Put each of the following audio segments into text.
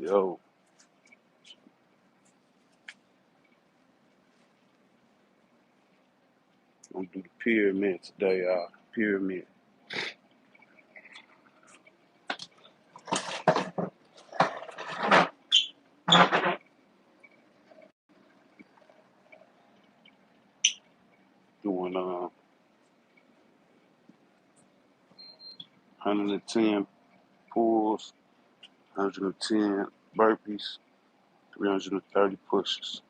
Yo, I'm gonna do the pyramid today, y'all. Pyramid. Doing 110 pulls, 110 burpees, 330 pushes.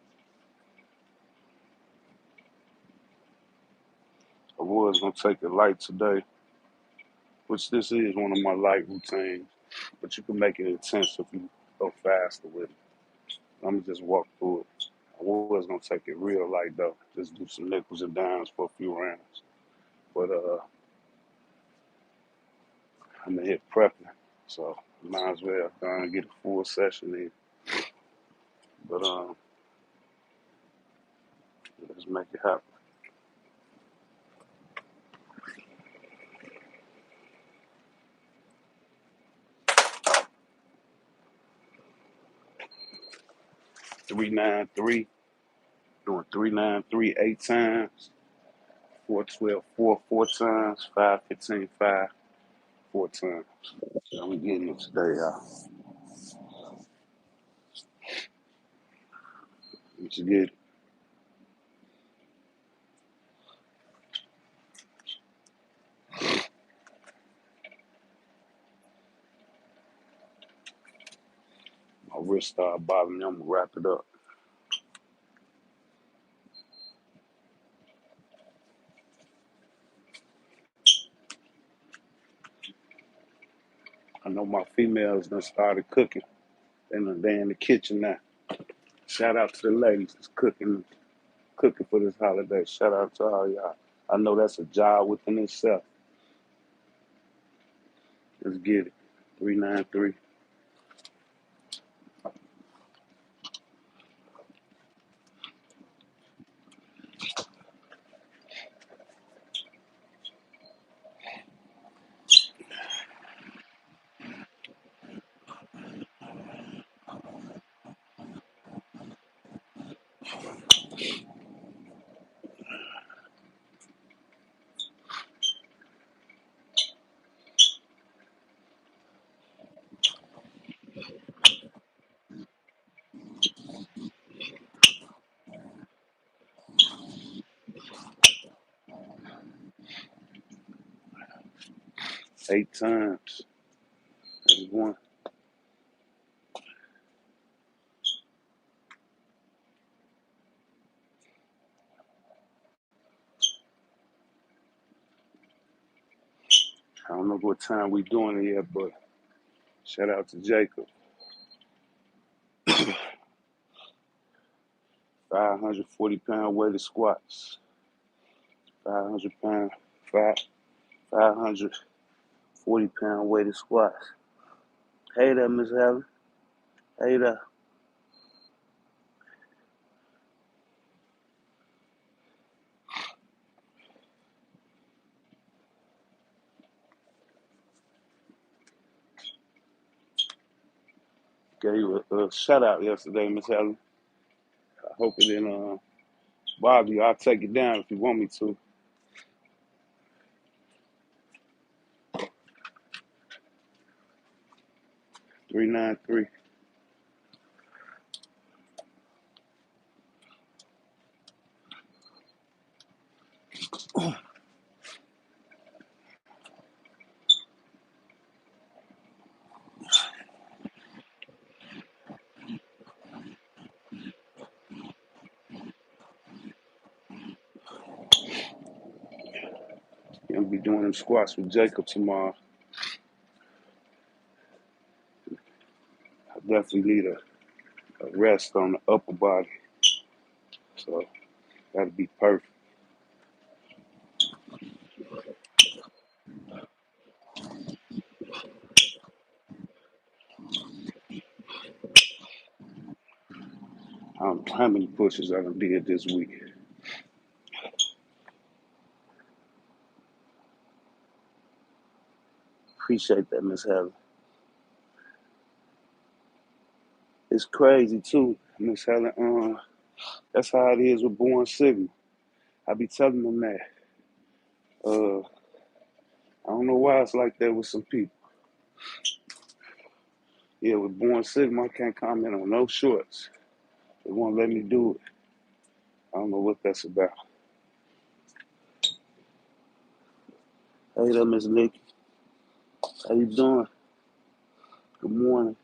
I was gonna take it light today, which this is one of my light routines, but you can make it intense if you go faster with it. I'm gonna just walk through it. I was gonna take it real light though, just do some nickels and dimes for a few rounds. But I'm gonna hit prepping, so might as well go and get a full session in. But let's make it happen. 393, doing 393 8 times, 412 4 times, 515 5 4 times. So we getting it today, y'all. Let's get it. My wrist started bothering me. I'm gonna wrap it up. I know my females done started cooking. They in the kitchen now. Shout out to the ladies that's cooking for this holiday. Shout out to all y'all. I know that's a job within itself. Let's get it. 393. 8 times. There's one. I don't know what time we doing it yet, but shout out to Jacob. 540-pound weighted squats. 500-pound, 540-pound weighted squats. Hey there, Miss Helen. Hey there. Gave you a shout out yesterday, Miss Helen. I hope it didn't bother you. I'll take it down if you want me to. 393. Gonna be doing them squats with Jacob tomorrow. I definitely need a rest on the upper body. So that'll be perfect. I don't know how many pushes I done did this week. Appreciate that, Miss Helen. It's crazy too, Miss Helen. That's how it is with Born Sigma. I be telling them that. Uh, I don't know why it's like that with some people. Yeah, with Born Sigma, I can't comment on no shorts. They won't let me do it. I don't know what that's about. Hey there, Miss Nikki. How you doing? Good morning.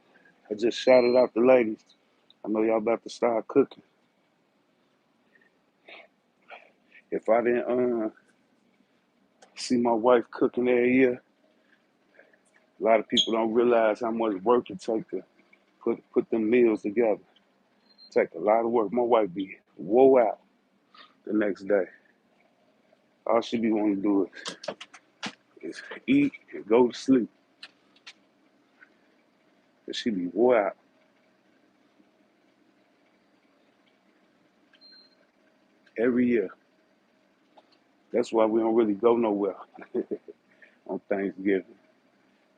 I just shouted out the ladies. I know y'all about to start cooking. If I didn't see my wife cooking every year, a lot of people don't realize how much work it takes to put them meals together. It take a lot of work. My wife be wore out the next day. All she be wanting to do is eat and go to sleep. And she be wore out every year. That's why we don't really go nowhere on Thanksgiving.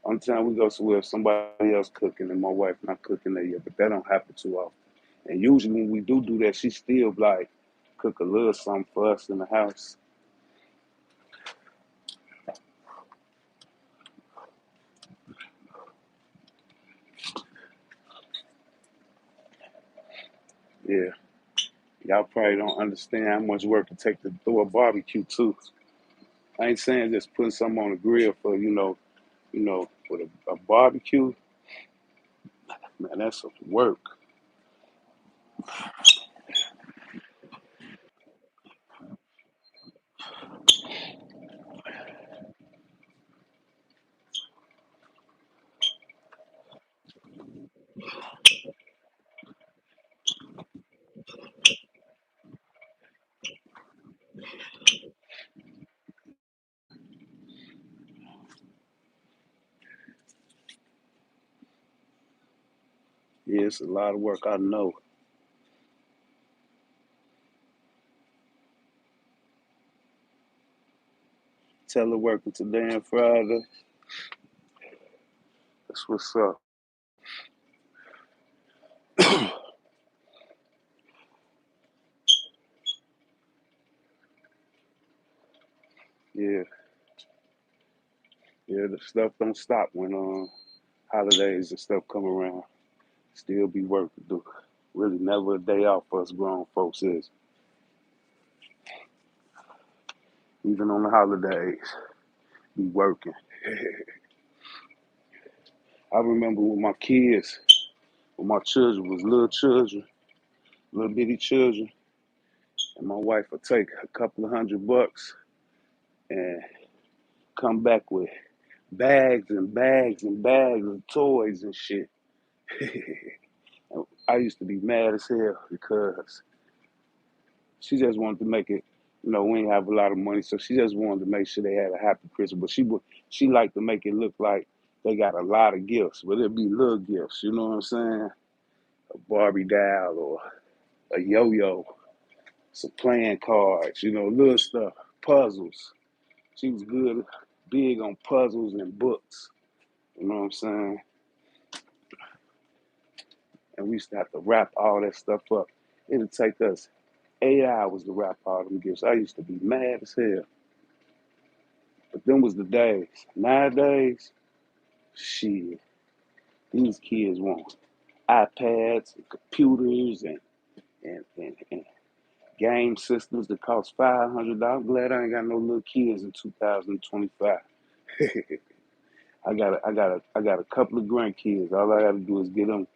On time we go somewhere, if somebody else cooking and my wife not cooking that year, but that don't happen too often. And usually when we do that, she still like cook a little something for us in the house. Yeah, y'all probably don't understand how much work it takes to throw a barbecue too. I ain't saying just putting something on the grill for with a barbecue. Man, that's some work. Yeah, it's a lot of work. I know. Teleworking today and Friday. That's what's up. Yeah, yeah. The stuff don't stop when holidays and stuff come around. Still be work to do. Really, never a day off for us grown folks is. Even on the holidays, be working. I remember when my children was little children, little bitty children, and my wife would take a couple of $100 and come back with bags and bags and bags of toys and shit. I used to be mad as hell because she just wanted to make it. We didn't have a lot of money, so she just wanted to make sure they had a happy Christmas. But she liked to make it look like they got a lot of gifts, but it'd be little gifts. You know what I'm saying? A Barbie doll or a yo-yo, some playing cards. Little stuff, puzzles. She was good, big on puzzles and books. You know what I'm saying? And we used to have to wrap all that stuff up. It'd take us 8 hours to wrap all them gifts. I used to be mad as hell. But them was the days. Nowadays, shit, these kids want iPads and computers and game systems that cost $500. I'm glad I ain't got no little kids in 2025. I got a couple of grandkids. All I gotta do is get them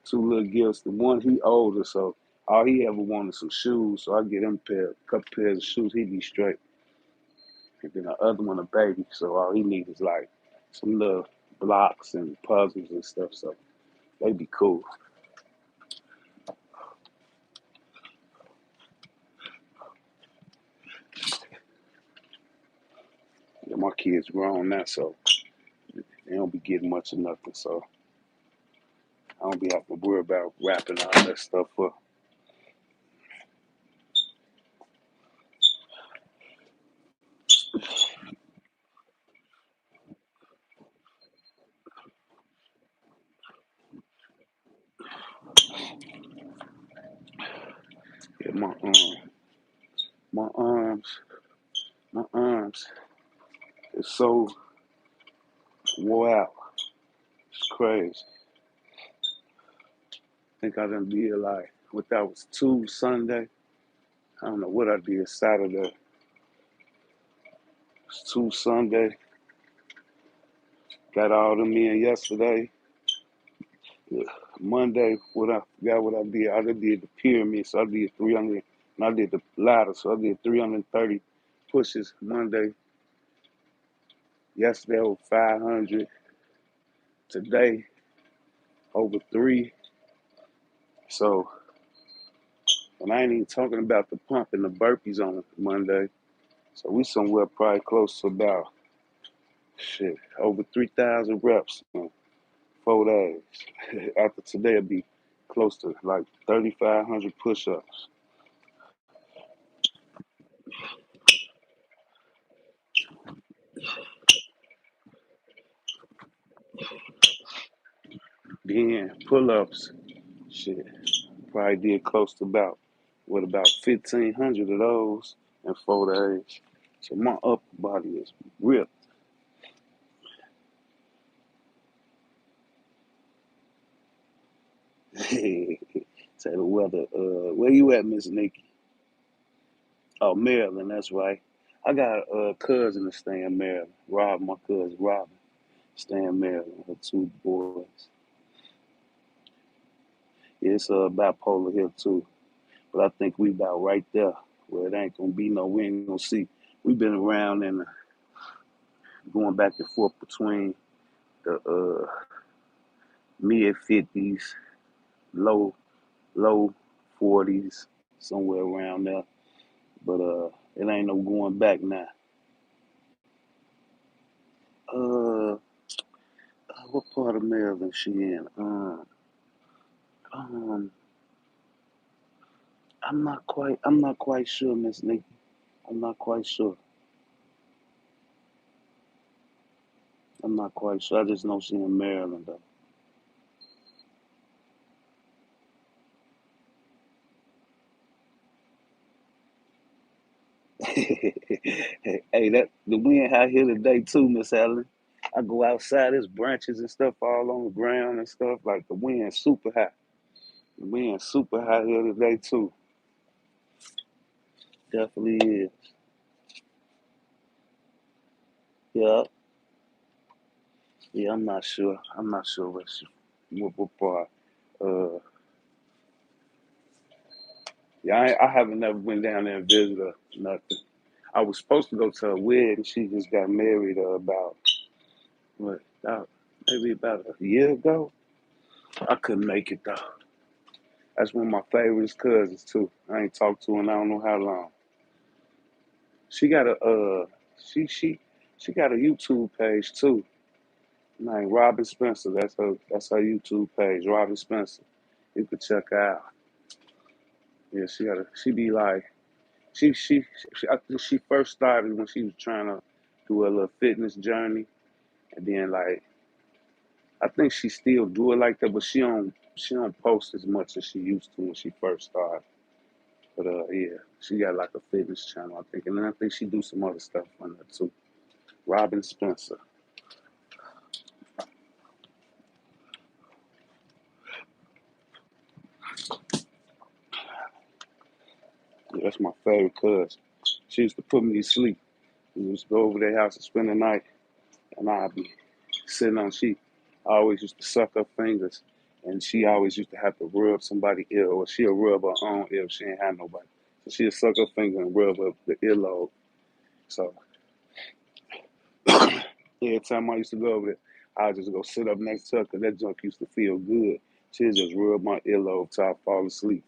two little gifts. The one he older, so all he ever wanted some shoes. So I get him a couple pairs of shoes. He be straight. And then the other one a baby. So all he needs is like some little blocks and puzzles and stuff. So they be cool. Yeah, my kids grown now, so they don't be getting much of nothing. So I don't be having to worry about wrapping all that stuff up. Yeah, my arms, my arms is so wore out. It's crazy. Think I done did like what that was two Sunday. I don't know what I did Saturday. It's two Sunday. Got all them in yesterday. Yeah. Monday, what I forgot what I did. I just did the pyramid, so I did 300. And I did the ladder, so I did 330 pushes Monday. Yesterday over 500. Today over three. So, and I ain't even talking about the pump and the burpees on Monday. So we somewhere probably close to about shit over 3,000 reps in 4 days. After today, it'll be close to like 3,500 push-ups. Then pull-ups, shit, probably did close to about 1,500 of those in 4 days. So my upper body is ripped. Say the weather. Where you at, Miss Nikki? Oh, Maryland. That's right. I got a cousin that stay in Maryland. Rob, my cousin Robin, stay in Maryland. Her two boys. Yeah, it's bipolar here too, but I think we about right there where it ain't gonna be no. We ain't gonna see. We've been around and going back and forth between the mid 50s, low low 40s, somewhere around there. But it ain't no going back now. Uh, what part of Maryland she in? Um, I'm not quite sure, Miss Nikki. I'm not quite sure. I'm not quite sure. I just know she in Maryland though. Hey, that the wind out here today too, Miss Allen. I go outside, there's branches and stuff all on the ground and stuff. Like the wind super hot. The wind super hot here today too. Definitely is. Yeah, yeah. I'm not sure. I'm not sure what part. Uh, yeah, I haven't never went down there and visited her. Nothing. I was supposed to go to her wedding. She just got married about what? Maybe about a year ago. I couldn't make it though. That's one of my favorite cousins too. I ain't talked to her in I don't know how long. She got a she she she got a YouTube page too. Named Robin Spencer. That's her YouTube page, Robin Spencer. You could check her out. Yeah, she be like I think she first started when she was trying to do a little fitness journey, and then like I think she still do it like that, but she don't post as much as she used to when she first started. But yeah, she got like a fitness channel, I think, and then I think she do some other stuff on there too. Robin Spencer, yeah, that's my favorite cousin. She used to put me to sleep. We used to go over their house and spend the night, and I'd be sitting on. I always used to suck her fingers, and she always used to have to rub somebody ear, or she'll rub her own ear if she ain't had nobody. So she'll suck her finger and rub up the earlobe. So every time I used to go over there, I'd just go sit up next to her because that junk used to feel good. She'd just rub my earlobe till I fall asleep.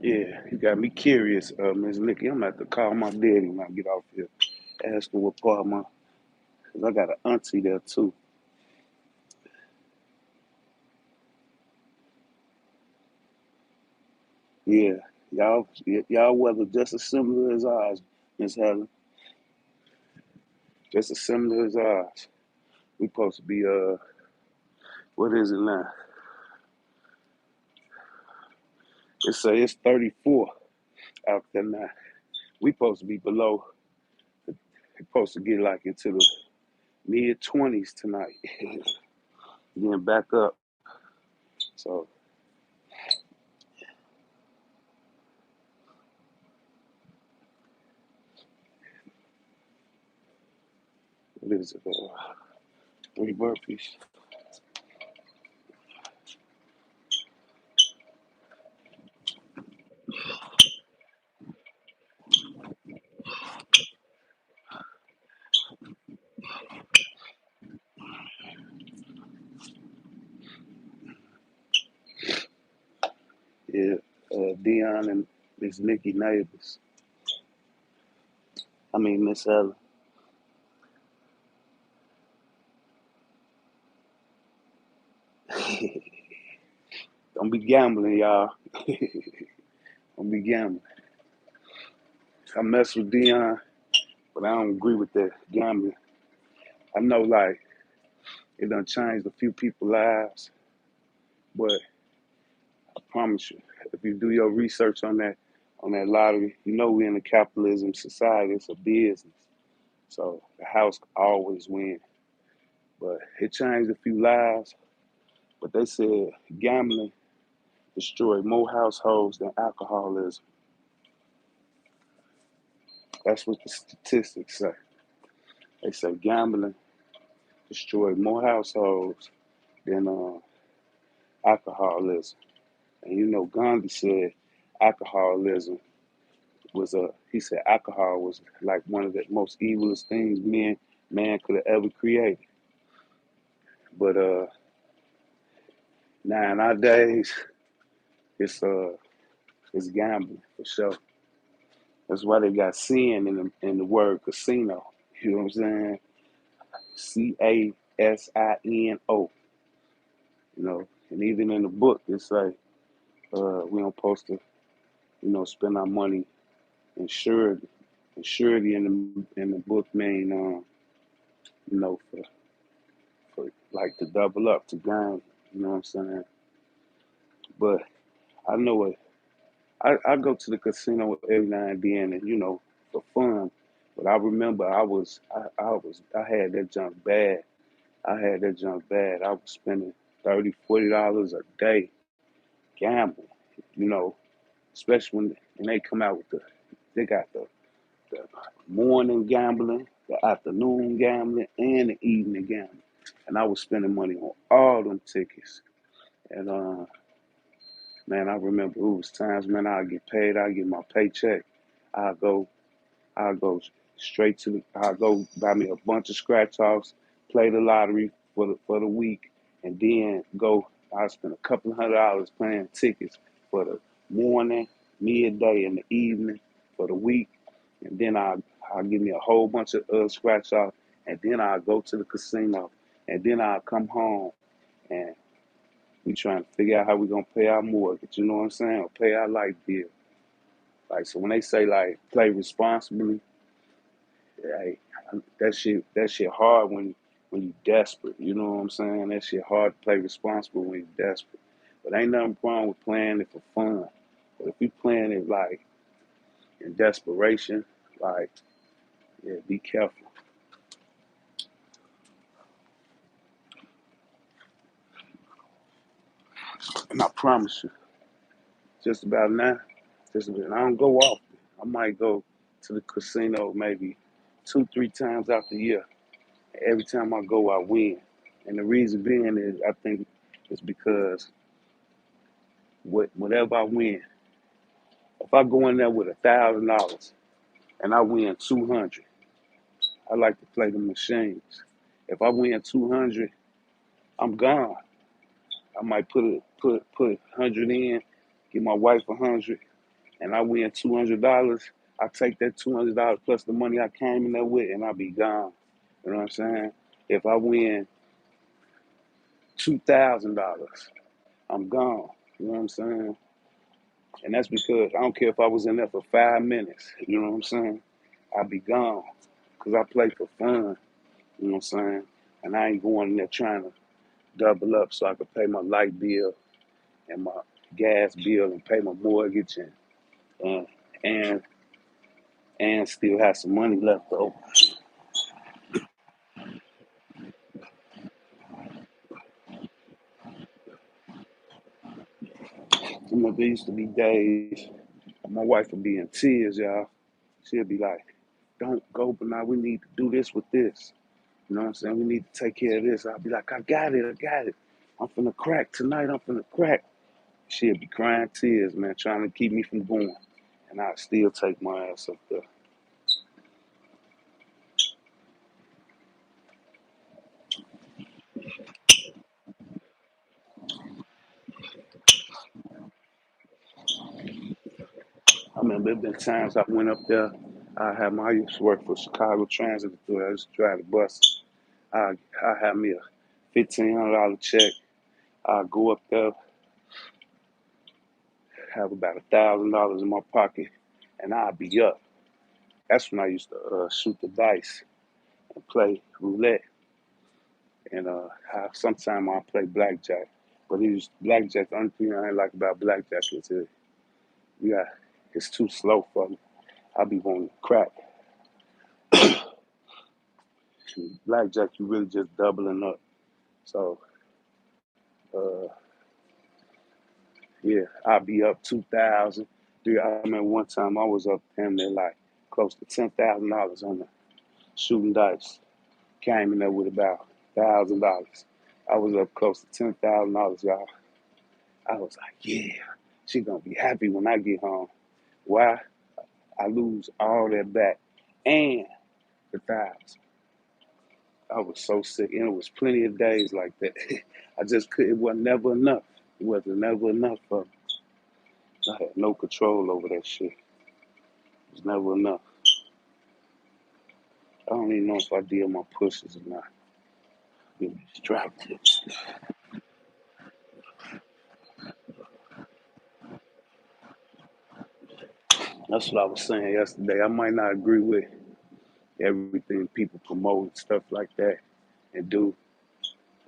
Yeah, you got me curious, Miss Nicky. I'm gonna have to call my daddy when I get off here. Ask him what part of my 'Cause I got an auntie there too. Yeah, y'all weather just as similar as ours, Miss Helen. Just as similar as ours. We supposed to be what is it now? It's 34 out there now. We supposed to be below. We supposed to get like into the mid 20s tonight. Then back up. So what is it? 3 burpees. Yeah, Dion and Miss Nikki neighbors. I mean Miss Helen. Don't be gambling, y'all. Don't be gambling. I mess with Dion, but I don't agree with that gambling. I know like it done changed a few people's lives, but I promise you, if you do your research on that lottery, you know we're in a capitalism society. It's a business. So the house always win. But it changed a few lives. But they said gambling destroyed more households than alcoholism. That's what the statistics say. They say gambling destroyed more households than alcoholism. And you know, Gandhi said alcoholism he said alcohol was like one of the most evilest things man could have ever created. But nowadays it's it's gambling for sure. That's why they got sin in the word casino. You know what I'm saying? CASINO. You know, and even in the book it's like we don't supposed to spend our money in surety. And surety in the book mean for like to double up to gain. You know what I'm saying? But I know it. I go to the casino every now and then, and for fun. But I remember I had that junk bad. I had that junk bad. I was spending $30, $40 a day gambling. You know, especially when they come out with they got the morning gambling, the afternoon gambling, and the evening gambling. And I was spending money on all them tickets. And man, I remember it was times, man, I'd get paid, I'd get my paycheck, I'd go, I'd go I'd go buy me a bunch of scratch offs, play the lottery for the week, and then go. I spend a couple $100 playing tickets for the morning, midday, and the evening for the week, and then I give me a whole bunch of scratch offs, and then I go to the casino, and then I come home and we trying to figure out how we gonna pay our mortgage, you know what I'm saying? Or pay our light bill. Like so when they say like play responsibly, hey, that shit hard when you desperate, you know what I'm saying? That shit hard to play responsible when you desperate. But ain't nothing wrong with playing it for fun. But if you playing it like in desperation, like yeah, be careful. And I promise you, just about now, I don't go often. I might go to the casino maybe 2, 3 times out the year. Every time I go, I win. And the reason being is I think it's because whatever I win, if I go in there with $1,000 and I win 200, I like to play the machines. If I win 200, I'm gone. I might put 100 in, give my wife 100, and I win $200. I take that $200 plus the money I came in there with, and I be gone. You know what I'm saying? If I win $2,000, I'm gone. You know what I'm saying? And that's because I don't care if I was in there for 5 minutes. You know what I'm saying? I'd be gone because I play for fun. You know what I'm saying? And I ain't going in there trying to double up so I could pay my light bill and my gas bill and pay my mortgage uh, and and still have some money left over. You know, there used to be days my wife would be in tears, y'all. She'd be like, "Don't go, but now we need to do this with this. You know what I'm saying? We need to take care of this." I'll be like, "I got it, I got it. I'm finna crack tonight. I'm finna crack." She'd be crying tears, man, trying to keep me from going, and I'd still take my ass up there. I remember there been times I went up there. I used to work for Chicago Transit Authority. I used to drive the bus. I I had me a $1,500 check. I go up there, have about $1,000 in my pocket, and I'll be up. That's when I used to shoot the dice and play roulette, and sometimes I play blackjack. But blackjack. The only thing I ain't like about blackjack is yeah, it's too slow for me. I be wanting to crack. Blackjack, you really just doubling up. So uh, yeah, I'll be up 2,000. Dude, I remember one time I was up damn near like close to $10,000 on the shooting dice. Came in there with about $1,000. I was up close to $10,000, y'all. I was like, yeah, she gonna be happy when I get home. Why? I lose all that back and the thousand. I was so sick, and it was plenty of days like that. I just could. It was never enough. It wasn't never enough for me. I had no control over that shit. It was never enough. I don't even know if I did my pushes or not. Get distracted. That's what I was saying yesterday. I might not agree with everything people promote and stuff like that and do,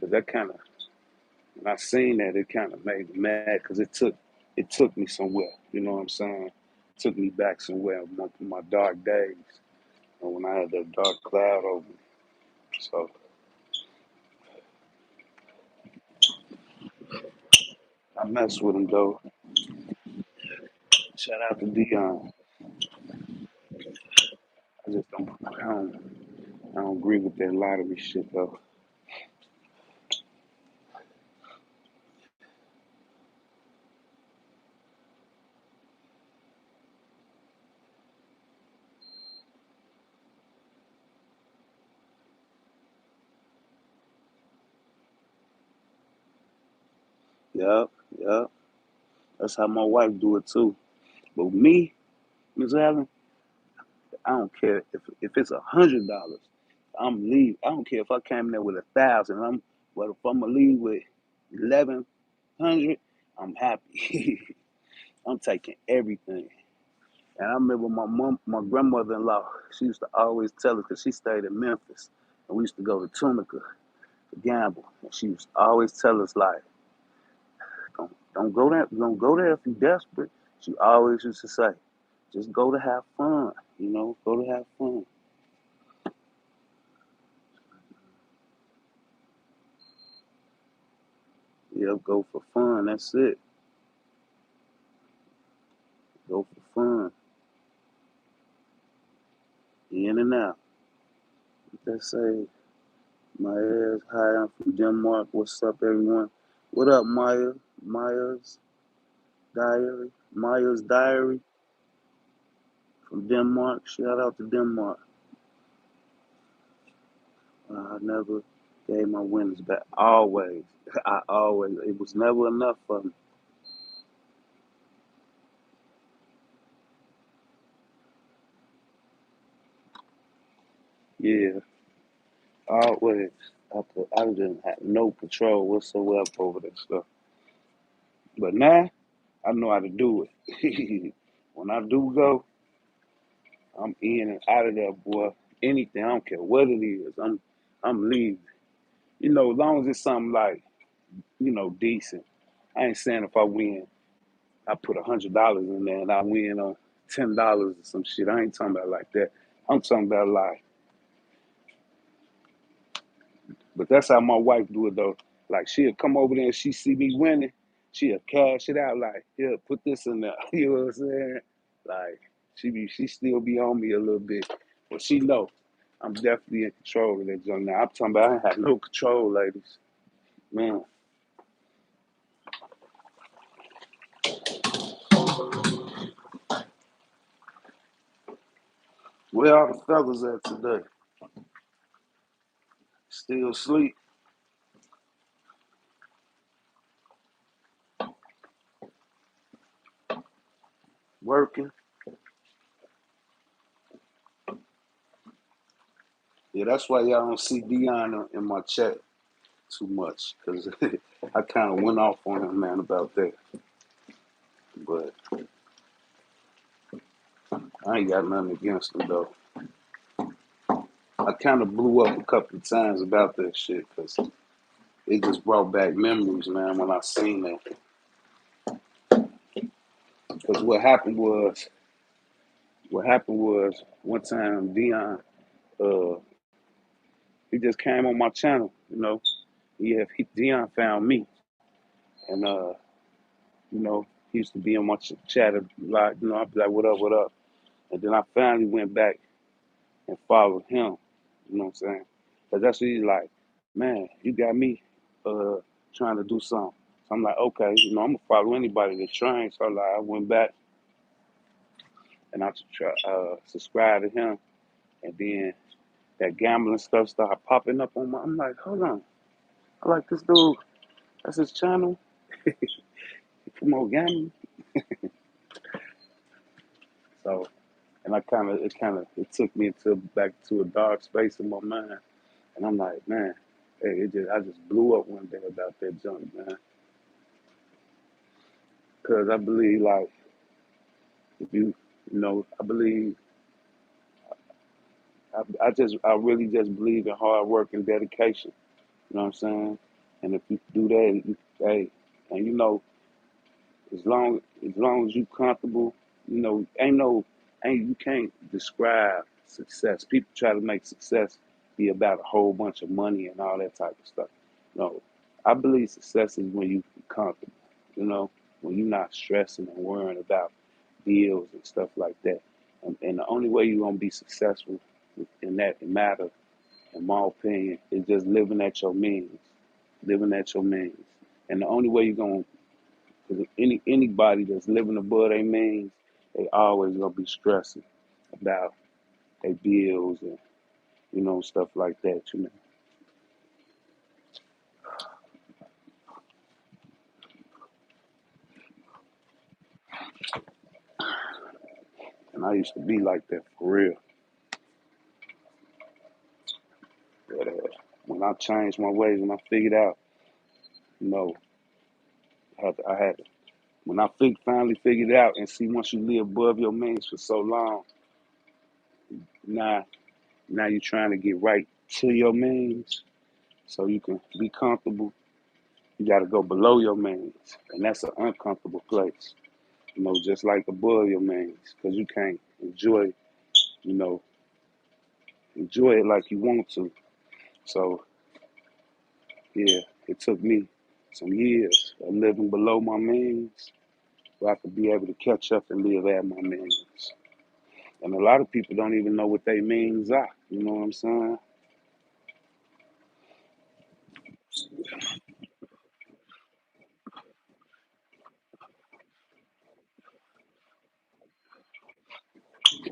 but that kind of when I seen that, it kind of made me mad because it took me somewhere. You know what I'm saying? It took me back somewhere in my dark days, and when I had that dark cloud over me. So I mess with him though. Shout out to Dion. I just don't. I don't agree with that lottery shit though. Yup, yup. That's how my wife do it too. But me, Miss Allen, I don't care if it's $100. I'm leave. I don't care if I came in there with 1,000. But if I'm gonna leave with 1,100, I'm happy. I'm taking everything. And I remember my grandmother-in-law. She used to always tell us because she stayed in Memphis, and we used to go to Tunica to gamble. And she used to always tell us like, don't go there. Don't go there if you're desperate. She always used to say, just go to have fun. Go to have fun. Yeah, go for fun. That's it. Go for fun. In and out. Let's say my ass. Hi, I'm from Denmark. What's up, everyone? What up, Maya? Maya's diary. Maya's diary from Denmark. Shout out to Denmark. I never gave my winnings back. Always. I always. It was never enough for me. Yeah. Always. I didn't have no control whatsoever over that stuff. But now I know how to do it. When I do go, I'm in and out of there, boy. Anything, I don't care what it is. I'm leaving. As long as it's something like, decent. I ain't saying if I win, I put $100 in there and I win on $10 or some shit. I ain't talking about like that. I'm talking about like, but that's how my wife do it though. Like she'll come over there and she see me winning, she'll cash it out like, here, put this in there. You know what I'm saying? Like she still be on me a little bit, but she know I'm definitely in control of that junk now. I'm talking about I ain't have no control, ladies. Man, where all the fellas at today? Still asleep, working. Yeah, that's why y'all don't see Dion in my chat too much, because I kind of went off on him, man, about that. But I ain't got nothing against him, though. I kind of blew up a couple of times about that shit, because it just brought back memories, man, when I seen that. Because what happened was one time Dion, uh, he just came on my channel. Dion found me, and he used to be on my chat a lot. I'd be like, "What up, what up?" And then I finally went back and followed him. You know what I'm saying? Because that's what he's like, man, you got me uh, trying to do something. So I'm like, okay, I'm gonna follow anybody that trains. So like, I went back and I subscribed to him, and then that gambling stuff started popping up on my. I'm like, hold on, I like this dude. That's his channel. He promote gambling. So, and it took me into back to a dark space in my mind, and I'm like, man, hey, I just blew up one day about that junk, man. Because I believe, like, if I believe, I really just believe in hard work and dedication. You know what I'm saying? And if you do that, hey, and as long as you comfortable, you can't describe success. People try to make success be about a whole bunch of money and all that type of stuff. No, I believe success is when you comfortable. You know, when you're not stressing and worrying about bills and stuff like that. And the only way you're gonna be successful in that matter, in my opinion, is just living at your means, living at your means. And the only way you're gonna, because anybody that's living above their means, they always gonna be stressing about their bills and stuff like that. And I used to be like that for real. But when I changed my ways, when I figured out, you know, I had to when I finally figured it out and see once you live above your means for so long, now now you're trying to get right to your means so you can be comfortable. You got to go below your means, and that's an uncomfortable place. Just like above your means, because you can't you know, enjoy it like you want to. So yeah, it took me some years of living below my means, where I could be able to catch up and live at my means. And a lot of people don't even know what they means are. You know what I'm saying?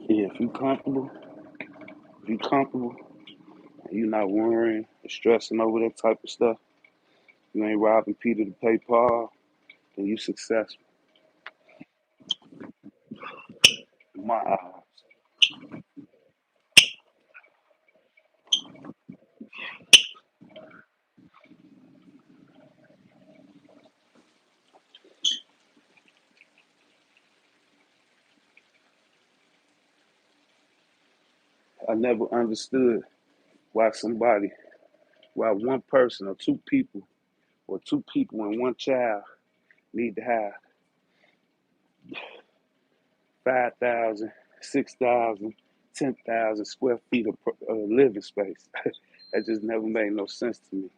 Yeah, if you comfortable, and you're not worrying or stressing over that type of stuff, you ain't robbing Peter to pay Paul, then you successful. In my eyes. I never understood why somebody, why one person or two people and one child need to have 5,000, 6,000, 10,000 square feet of living space. That just never made no sense to me.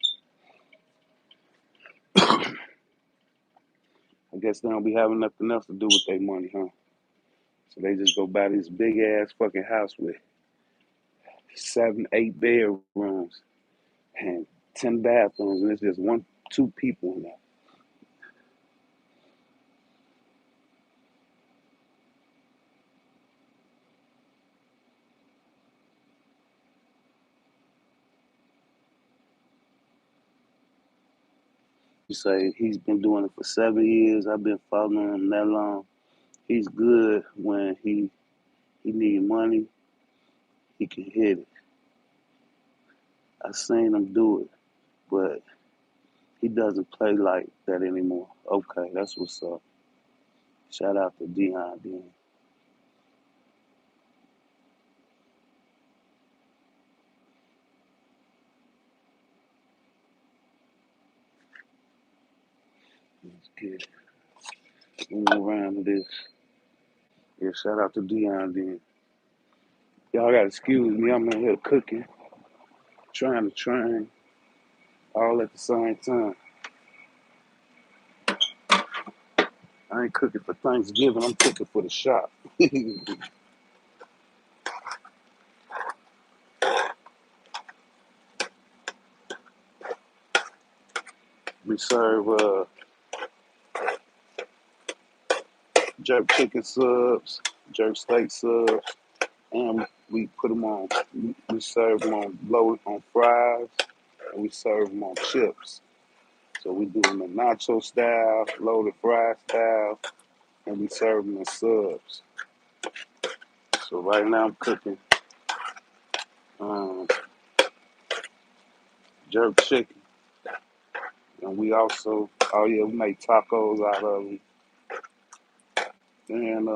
I guess they don't be having nothing else to do with their money, huh? So they just go buy this big ass fucking house with 7, 8 bedrooms and 10 bathrooms, and it's just two people in there. You say he's been doing it for 7 years. I've been following him that long. He's good when he need money. He can hit it. I seen him do it, but he doesn't play like that anymore. Okay, that's what's up. Shout out to Dion. Then let's get moving around to this. Yeah, shout out to Dion. Then y'all gotta excuse me. I'm in here cooking, trying to train, all at the same time. I ain't cooking for Thanksgiving. I'm cooking for the shop. We serve jerk chicken subs, jerk steak subs, and we put them on. We serve them on loaded on fries, and we serve them on chips. So we do them in nacho style, loaded fry style, and we serve them in subs. So right now I'm cooking um, jerk chicken, and we also, oh yeah, we make tacos out of them. And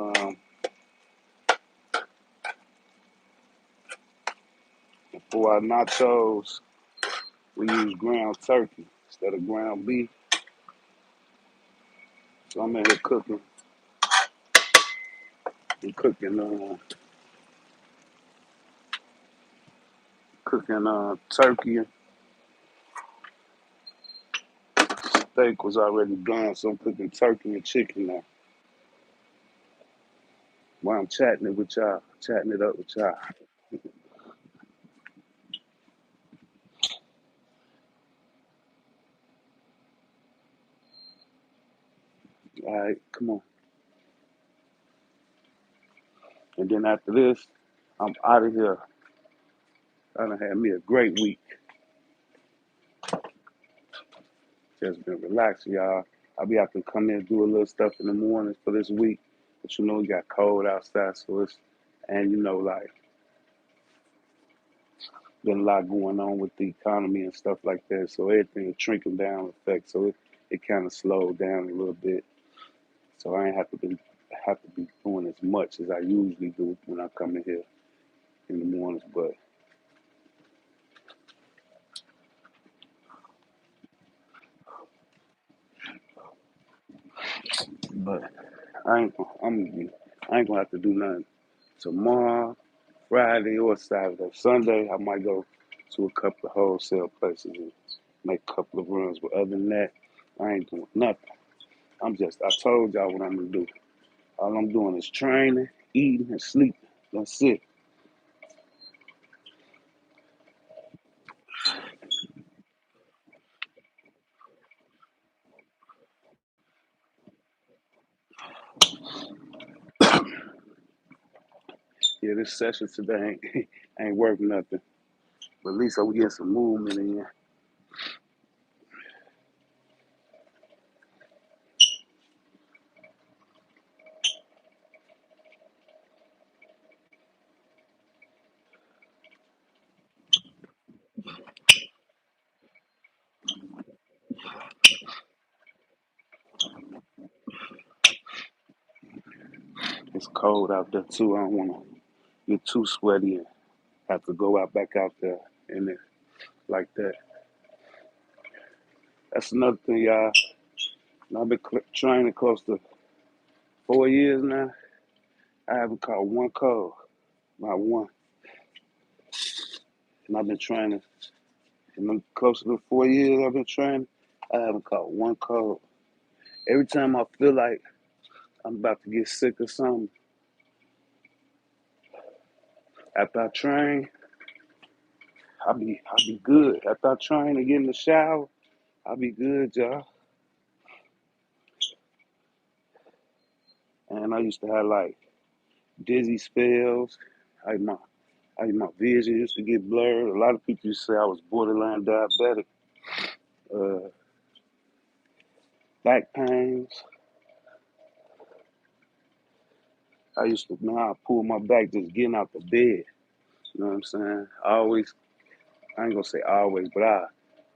for our nachos, we use ground turkey instead of ground beef. So I'm in here cooking. I'm cooking turkey. Steak was already done, so I'm cooking turkey and chicken now. While I'm chatting it with y'all, chatting it up with y'all. All right, come on. And then after this, I'm out of here. I done had me a great week. Just been relaxing, y'all. I'll be have to come in and do a little stuff in the mornings for this week. But you know, it got cold outside, so it's, and you know, like, been a lot going on with the economy and stuff like that. So everything is trickling down effect. So it kind of slowed down a little bit. So I ain't have to be doing as much as I usually do when I come in here in the mornings. But I ain't gonna have to do nothing tomorrow, Friday or Saturday. Sunday I might go to a couple of wholesale places and make a couple of runs. But other than that, I ain't doing nothing. I told y'all what I'm gonna do. All I'm doing is training, eating, and sleeping. That's it. Yeah, this session today ain't worth nothing. But at least we get some movement in. It's cold out there too. I don't wanna get too sweaty. Have to go out back out there and it like that. That's another thing, y'all. I've been training close to 4 years now. I haven't caught one cold, not one. And I've been training, and I'm close to the 4 years I've been training. I haven't caught one cold. Every time I feel like I'm about to get sick or something, after I train, I'll be good. After I train and get in the shower, I'll be good, y'all. And I used to have like dizzy spells. I my my vision used to get blurred. A lot of people used to say I was borderline diabetic. Uh, Back pains. I used to now I pull my back just getting out the bed. You know what I'm saying? I ain't gonna say always, but I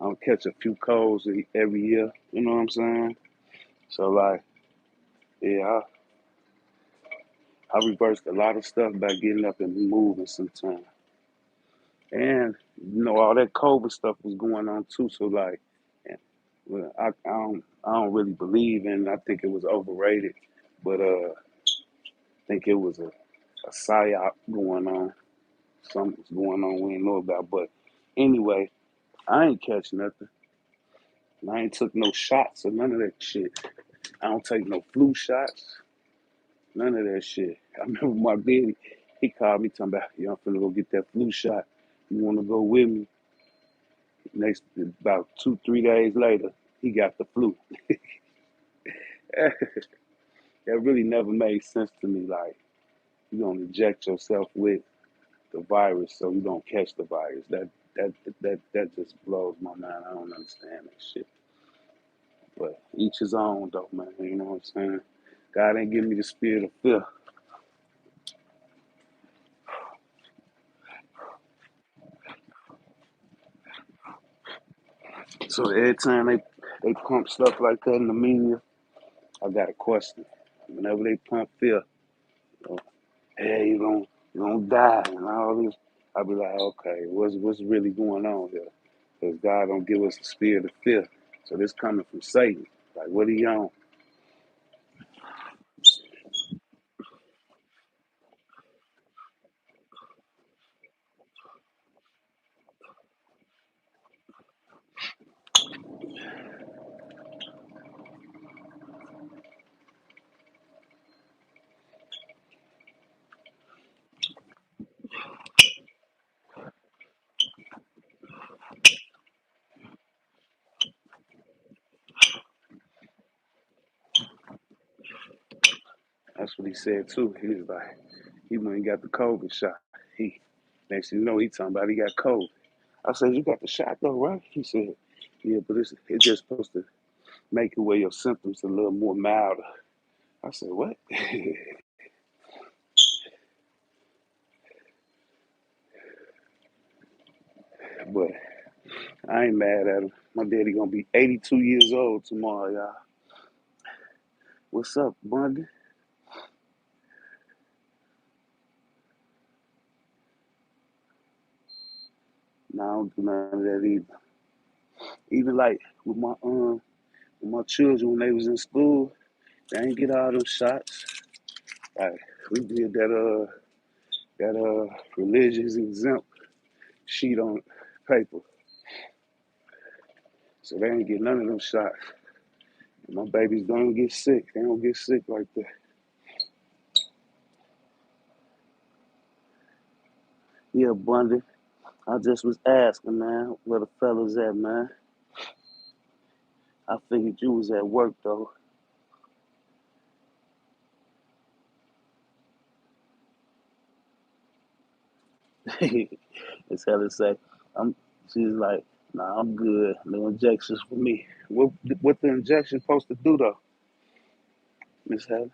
don't catch a few colds every year. You know what I'm saying? So like, yeah, I reversed a lot of stuff by getting up and moving sometimes. And all that COVID stuff was going on too. So like, yeah, well, I don't really believe in. I think it was overrated, but I think it was a psyop going on. Something's going on we ain't know about. But anyway, I ain't catch nothing. I ain't took no shots or none of that shit. I don't take no flu shots, none of that shit. I remember my daddy, he called me talking about, yo, I'm finna go get that flu shot. You wanna go with me? Next, about 2, 3 days later, he got the flu. That really never made sense to me. Like, you gonna inject yourself with the virus so you don't catch the virus. That just blows my mind. I don't understand that shit. But each his own though, man. You know what I'm saying? God ain't give me the spirit of fear. So every time they pump stuff like that in the media, I got a question. Whenever they pump fear, you know, hey, you gonna die and all this, I be like, okay, what's really going on here? Because God don't give us the spirit of fear. So this coming from Satan. Like, what are you on? That's what he said too. He was like, he went and got the COVID shot. He Next thing you know, he talking about he got COVID. I said, you got the shot though, right? He said, yeah, but it's just supposed to make it where your symptoms a little more milder. I said, what? But I ain't mad at him. My daddy gonna be 82 years old tomorrow, y'all. What's up, Bundy? No, I don't do none of that either. Even like with my children when they was in school, they ain't get all them shots. Like we did that religious exempt sheet on paper, so they ain't get none of them shots. My babies don't get sick. They don't get sick like that. Yeah, Bundy. I just was asking, man, where the fellas at, man. I figured you was at work though. It's hell to say. I'm. She's like, nah, I'm good. No injections for me. What the injection supposed to do though, Miss Helen?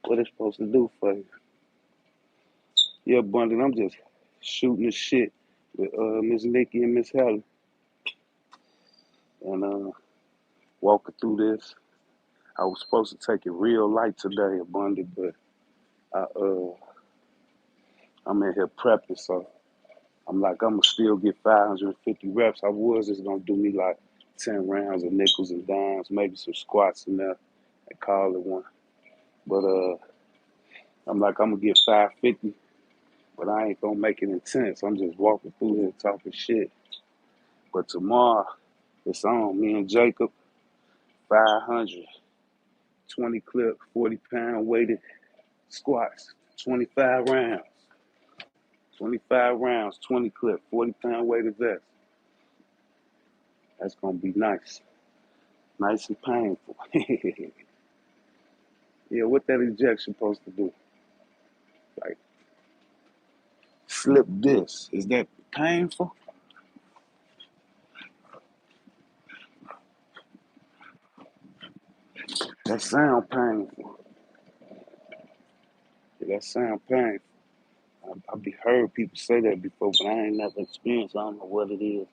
What it supposed to do for you? Yeah, Bundy. I'm just shooting the shit with Miss Nikki and Miss Helen and walking through this. I was supposed to take it real light today, Bundy, but I uh I'm in here prepping, so I'm like, I'm gonna still get 550 reps. I was just gonna do me like 10 rounds of nickels and dimes, maybe some squats in there, and call it one. But I'm like, I'm gonna get 550, but I ain't gonna make it intense. I'm just walking through here talking shit. But tomorrow, it's on. Me and Jacob, 500, 20 clip, 40-pound weighted squats, 25 rounds. 25 rounds, 20 clip, 40-pound weighted vest. That's gonna be nice. Nice and painful. Yeah, what that injection supposed to do? Like slip this. Is that painful? That sound painful. Yeah, that sound painful. I be heard people say that before, but I ain't never experienced. I don't know what it is.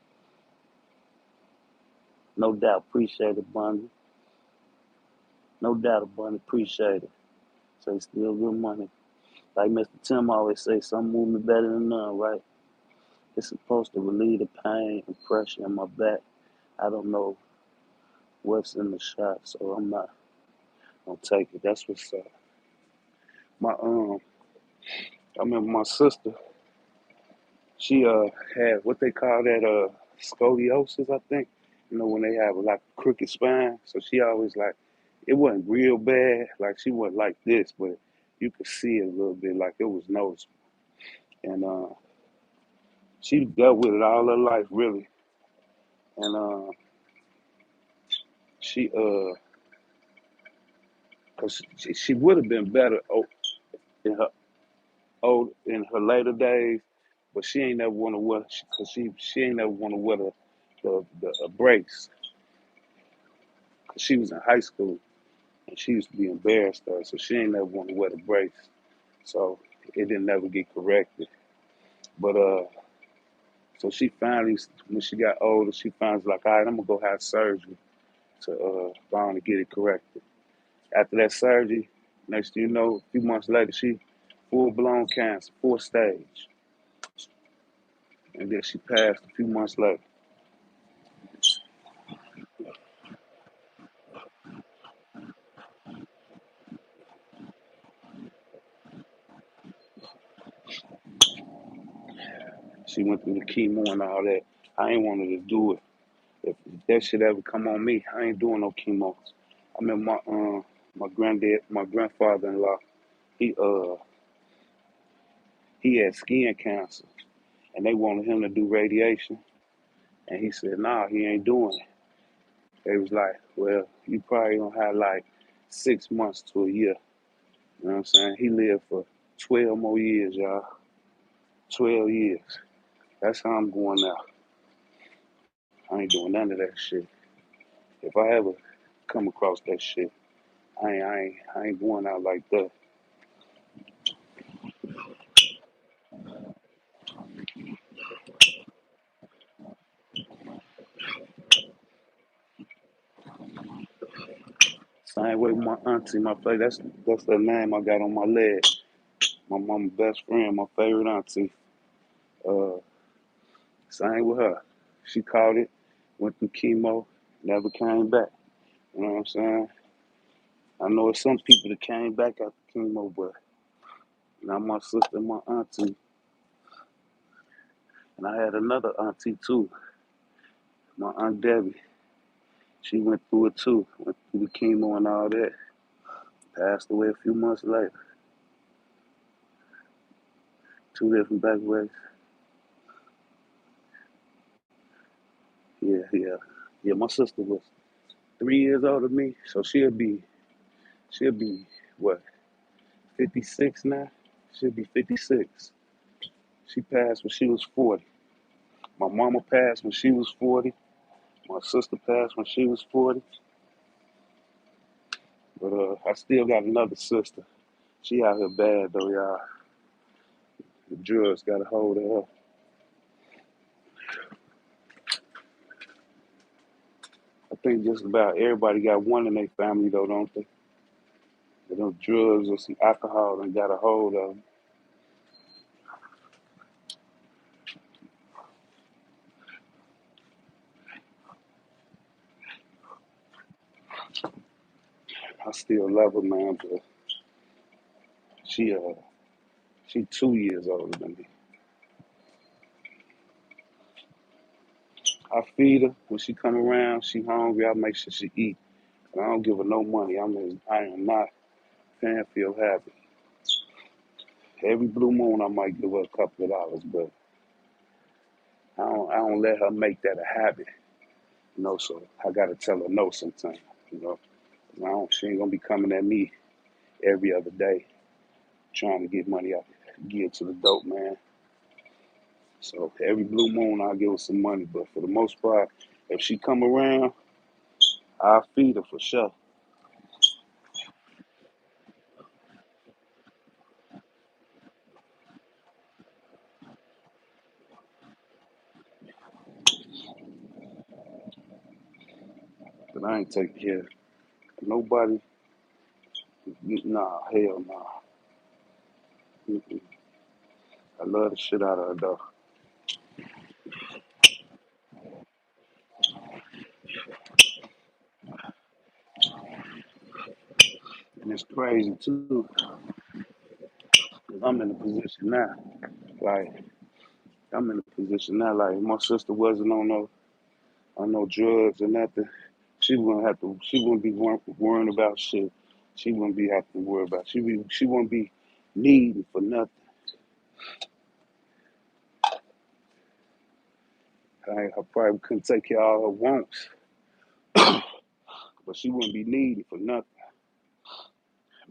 No doubt, appreciate it, Bunny. No doubt, Bunny, appreciate it. Say still good money. Like Mr. Tim always say, some movement better than none, right? It's supposed to relieve the pain and pressure in my back. I don't know what's in the shot, so I'm not gonna take it. That's what's up. My I remember my sister. She had what they call that scoliosis, I think. You know when they have like a crooked spine. So she always like it wasn't real bad. Like she wasn't like this, but you could see it a little bit. Like it was noticeable. And she dealt with it all her life, really. And she cause she would have been better in her in her later days, but she ain't never want to wear cause she ain't never want to wear the a brace. Cause she was in high school and she used to be embarrassed of her, so she ain't never want to wear the brace. So it didn't never get corrected. But so she finally, when she got older, she finally like, all right, I'm gonna go have surgery to go on and get it corrected. After that surgery, next thing you know, a few months later, she full blown cancer, fourth stage, and then she passed a few months later. She went through the chemo and all that. I ain't wanted to do it. If that shit ever come on me, I ain't doing no chemo. I mean, my granddad, my grandfather-in-law, he he had skin cancer, and they wanted him to do radiation, and he said, nah, he ain't doing it. They was like, well, you probably gonna have like 6 months to a year. You know what I'm saying? He lived for 12 more years, y'all. 12 years. That's how I'm going now. I ain't doing none of that shit. If I ever come across that shit, I ain't going out like that. Same way with my auntie, that's the name I got on my leg. My mama's best friend, my favorite auntie. Uh, Same with her. She caught it, went through chemo, never came back. You know what I'm saying? I know it's some people that came back after chemo, but not my sister, my auntie, and I had another auntie too, my aunt Debbie. She went through it too, went through the chemo and all that. Passed away a few months later. Two different back ways. Yeah, yeah, yeah. My sister was 3 years older than me, so she'll be what 56 now. She'll be 56. She passed when she was 40. My mama passed when she was 40. My sister passed when she was 40. But I still got another sister. She out here bad though, y'all. The drugs got a hold of her. I think just about everybody got one in their family though, don't they? But them drugs or some alcohol and got a hold of them. I still love her, man, but she uh she 2 years older than me. I feed her when she come around. She hungry. I make sure she eat. And I don't give her no money. I am not Fanfield happy. Every blue moon, I might give her a couple of dollars, but I don't let her make that a habit. So I gotta tell her no sometimes. You know, she ain't gonna be coming at me every other day trying to get money out, give to the dope man. So every blue moon, I'll give her some money, but for the most part, if she come around, I'll feed her for sure. But I ain't taking care of nobody. Nah, hell nah. Mm-mm. I love the shit out of her though. And it's crazy too, because I'm in a position now. Like, I'm in a position now, like, if my sister wasn't on no drugs or nothing, she wouldn't be worrying about shit. She wouldn't be having to worry about, she wouldn't be needing for nothing. I probably couldn't take care of all her wants, but she wouldn't be needing for nothing.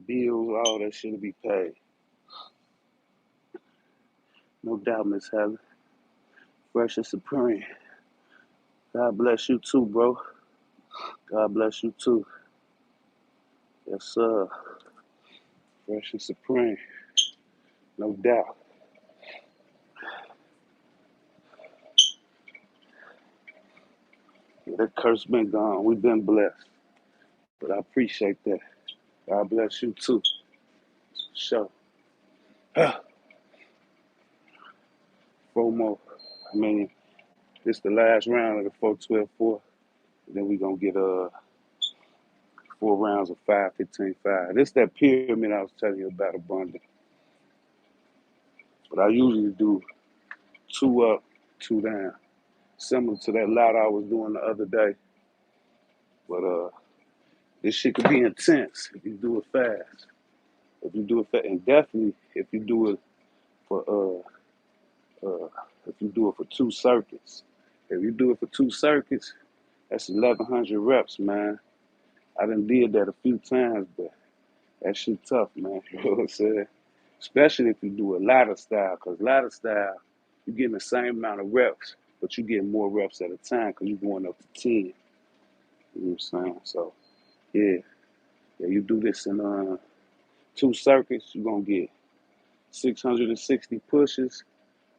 Bills, all that shit would be paid. No doubt, Miss Heather. Fresh and supreme. God bless you too, bro. God bless you too. Yes, sir. Fresh and supreme. No doubt. Yeah, that curse been gone. We've been blessed. But I appreciate that. God bless you too. Sure. Four more. I mean, this the last round of the 4-12-4. Then we gonna get 4 rounds of 5-15-5. This that pyramid I was telling you about abundant. But I usually do 2 up, 2 down. Similar to that lot I was doing the other day. But this shit could be intense if you do it fast. If you do it fast, and definitely if you do it for if you do it for 2 circuits. If you do it for 2 circuits, that's 1,100 reps, man. I done did that a few times, but that shit tough, man. You know what I'm saying? Especially if you do a ladder style, because ladder style, you getting the same amount of reps, but you getting more reps at a time because you're going up to 10. You know what I'm saying? So, yeah. Yeah, you do this in 2 circuits, you're going to get 660 pushes,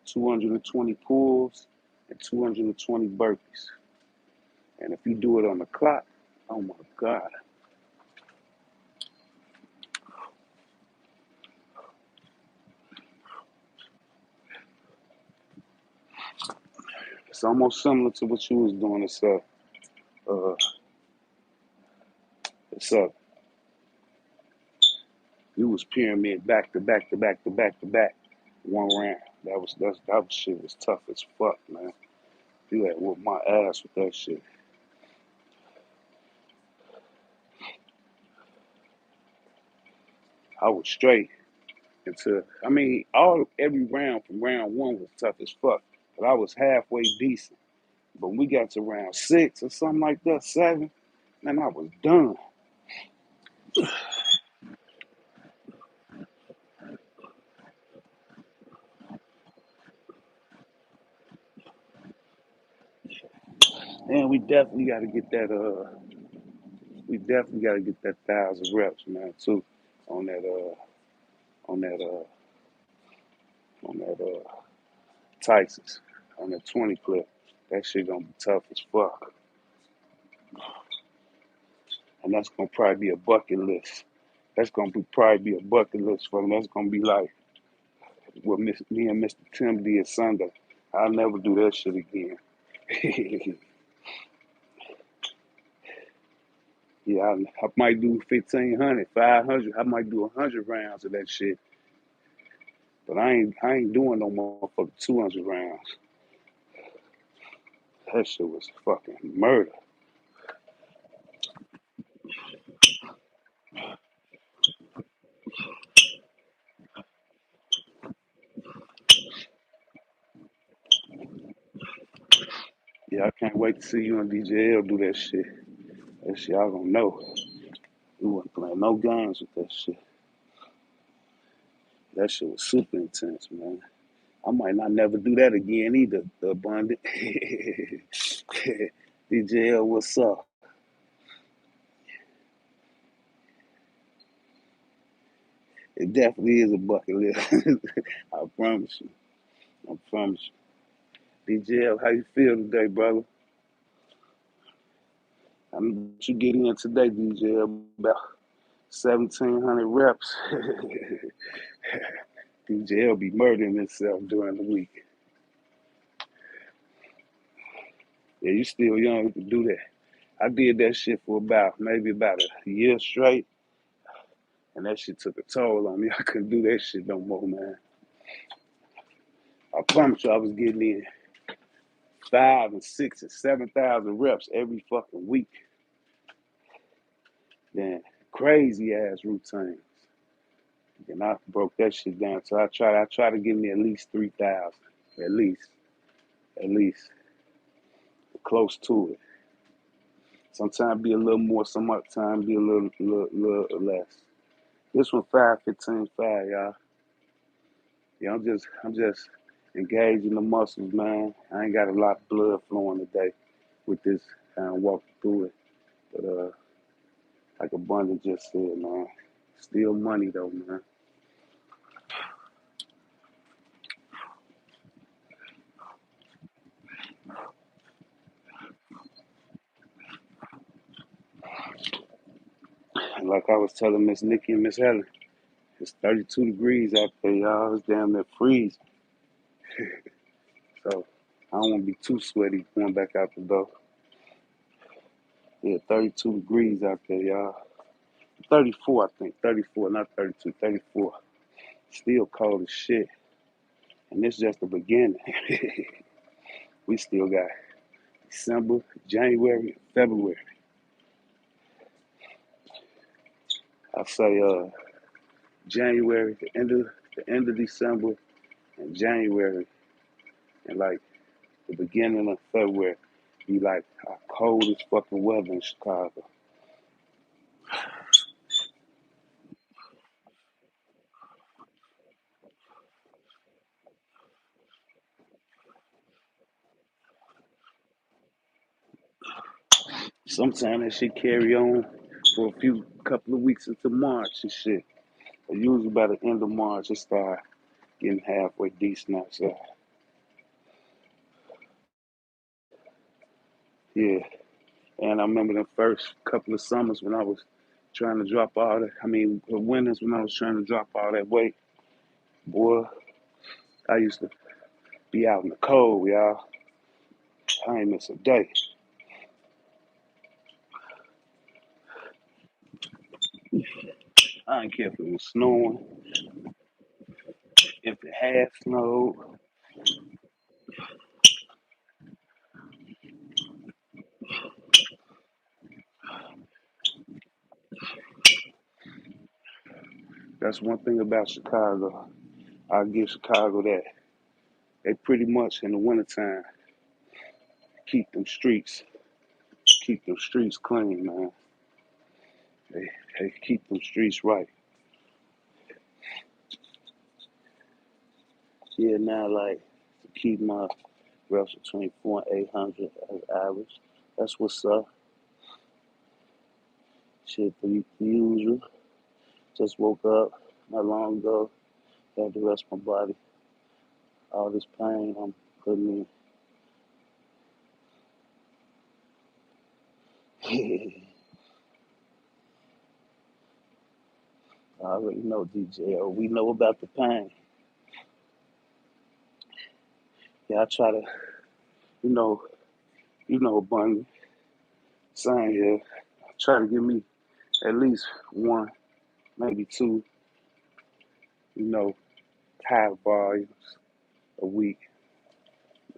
220 pulls, and 220 burpees. And if you do it on the clock, oh my God. It's almost similar to what you was doing. Uh, it's you was pyramid back to back to back to back to back, 1 round. That was shit was tough as fuck, man. You had whooped my ass with that shit. I was straight until every round from round 1 was tough as fuck, but I was halfway decent. But when we got to round 6 or something like that, 7, man, I was done. And we definitely got to get that 1,000 reps, man, too, on that on that on that Tyson's, on that 20 clip. That shit gonna be tough as fuck, and that's gonna probably be a bucket list. That's gonna probably be a bucket list for me. That's gonna be like what me and Mr. Tim did Sunday. I'll never do that shit again. Yeah, I might do 1,500, 500. I might do 100 rounds of that shit. But I ain't doing no motherfucking 200 rounds. That shit was fucking murder. Yeah, I can't wait to see you and DJL do that shit. That shit I don't know. We wasn't playing no games with that shit. That shit was super intense, man. I might not never do that again either, the abundant. DJL, what's up? It definitely is a bucket list. I promise you. I promise you. DJL, how you feel today, brother? I know what you get in today, DJL, about 1,700 reps. DJL be murdering himself during the week. Yeah, you still young to do that. I did that shit for maybe about a year straight, and that shit took a toll on me. I couldn't do that shit no more, man. I promise you, I was getting in 5 and 6 and 7,000 reps every fucking week. Then crazy ass routines. And I broke that shit down. So I try to give me at least 3,000. At least. At least. Close to it. Sometimes be a little more, sometimes be a little less. This one 5, 15, 5, y'all. Yeah, I'm just engaging the muscles, man. I ain't got a lot of blood flowing today with this kind of walking through it. But like Abundant just said, man, still money though, man. And like I was telling Miss Nikki and Miss Helen, it's 32 degrees out there, y'all. It's damn near freezing. So I don't want to be too sweaty going back out the door. Yeah, 32 degrees out there, y'all. 34, I think. 34, not 32, 34. Still cold as shit. And this is just the beginning. We still got December, January, February. I say January, the end of December and January and like the beginning of February be like our coldest fucking weather in Chicago. Sometimes that shit carry on for a few couple of weeks into March and shit. But usually by the end of March it start getting halfway decent outside. Yeah. And I remember the first couple of summers when I was trying to drop all that the winters when I was trying to drop all that weight, boy, I used to be out in the cold, y'all. I ain't miss a day. I didn't care if it was snowing, if it had snowed. That's one thing about Chicago. I give Chicago that. They pretty much in the wintertime keep them streets, keep them streets clean, man. They, they keep them streets right. Yeah, now like to keep my reps between 4 and 800 as average. That's what's up. Shit, the usual. Just woke up not long ago. Had to rest my body. All this pain I'm putting in. I already know, DJ. Oh, we know about the pain. Yeah, I try to, you know, Bunny, same here. Try to give me at least one, maybe two, you know, high volumes a week.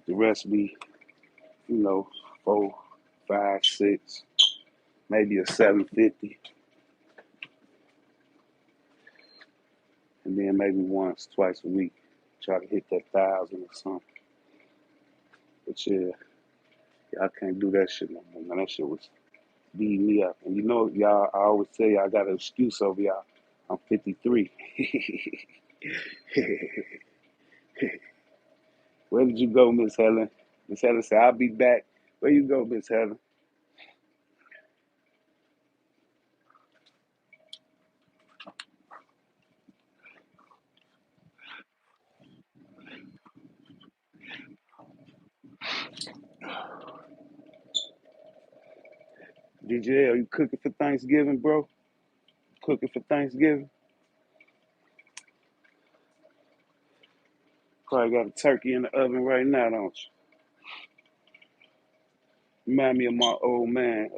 The rest be, you know, 4, 5, 6, maybe a 750, and then maybe once, twice a week. Try to hit that 1,000 or something. But yeah, I can't do that shit no more, man. That shit was beating me up. And you know, y'all, I always tell you I got an excuse over y'all. I'm 53. Where did you go, Miss Helen? Miss Helen said, I'll be back. Where you go, Miss Helen? DJ, are you cooking for Thanksgiving, bro? Cooking for Thanksgiving? Probably got a turkey in the oven right now, don't you? Remind me of my old man,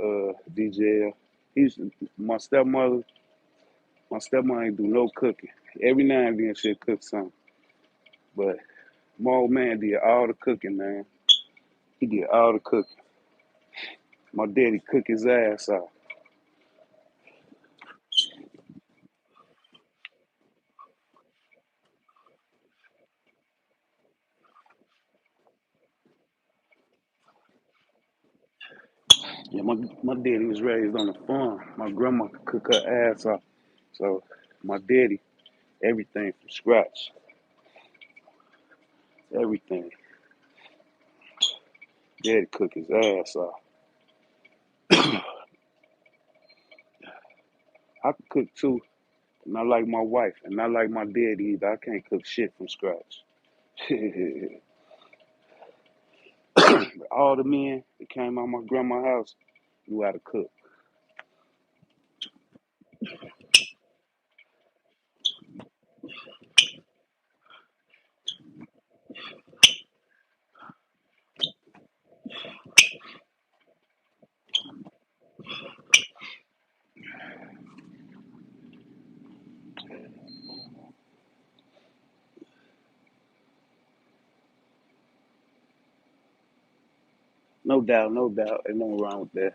DJ. He used to, my stepmother ain't do no cooking. Every now and then she'll cook something. But my old man did all the cooking, man. He did all the cooking. My daddy cook his ass off. Yeah, my daddy was raised on a farm. My grandma could cook her ass off. So my daddy, everything from scratch. Everything. Daddy cook his ass off. I could cook too, not like my wife, and not like my daddy either. I can't cook shit from scratch. All the men that came out my grandma's house knew how to cook. No doubt, no doubt. Ain't nothing wrong with that.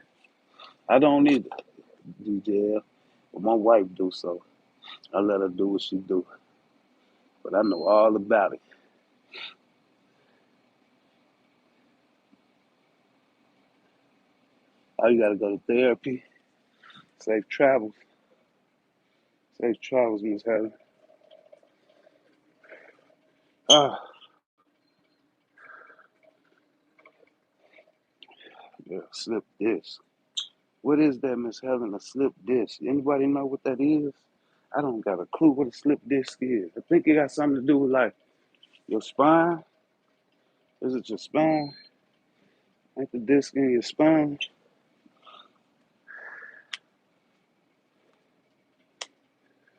I don't either, DJ. But my wife do so. I let her do what she do. But I know all about it. Oh, you gotta go to therapy. Safe travels. Safe travels, Miss Helen. Ah, yeah, slip disc. What is that, Miss Helen? A slip disc? Anybody know what that is? I don't got a clue what a slip disc is. I think it got something to do with like your spine. Is it your spine? Ain't the disc in your spine?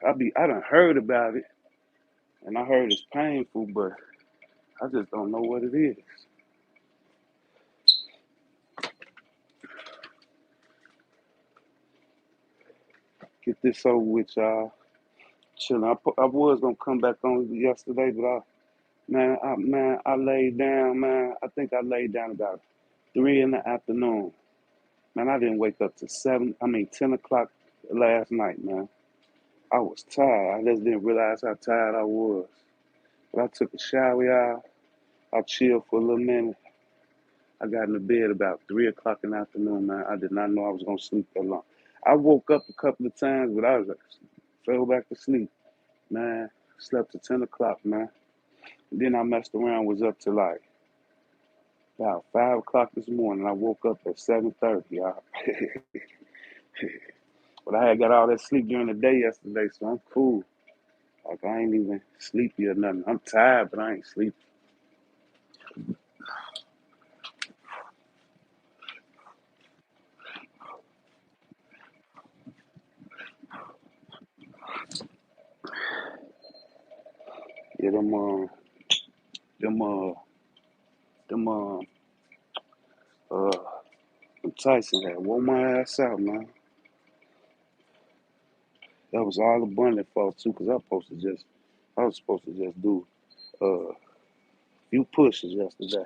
I done heard about it, and I heard it's painful, but I just don't know what it is. Get this over with, y'all. Chilling. I was gonna come back on yesterday, but I laid down, man. I think I laid down about 3 in the afternoon. Man, I didn't wake up to 10 o'clock last night, man. I was tired. I just didn't realize how tired I was. But I took a shower, y'all. I chilled for a little minute. I got in the bed about 3 o'clock in the afternoon, man. I did not know I was gonna sleep that long. I woke up a couple of times, but I was like, fell back to sleep, man. Slept to 10 o'clock, man. And then I messed around, was up to like about 5 o'clock this morning. I woke up at 7:30, y'all. But I had got all that sleep during the day yesterday, so I'm cool. Like I ain't even sleepy or nothing. I'm tired, but I ain't sleepy. Yeah, them, them, uh, Tyson had wore my ass out, man. That was all abundant fault too, cause I was supposed to just do a few pushes yesterday.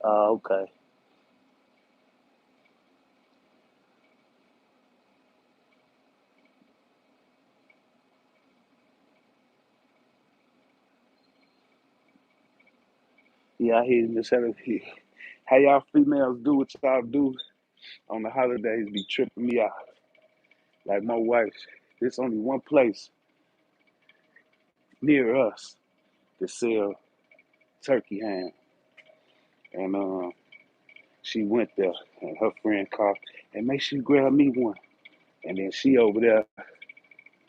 Okay. Yeah, I hear Miss Helen. How y'all females do what y'all do on the holidays be tripping me out. Like my wife, there's only one place near us that sell turkey ham, and she went there, and her friend called, and make sure you grab me one. And then she over there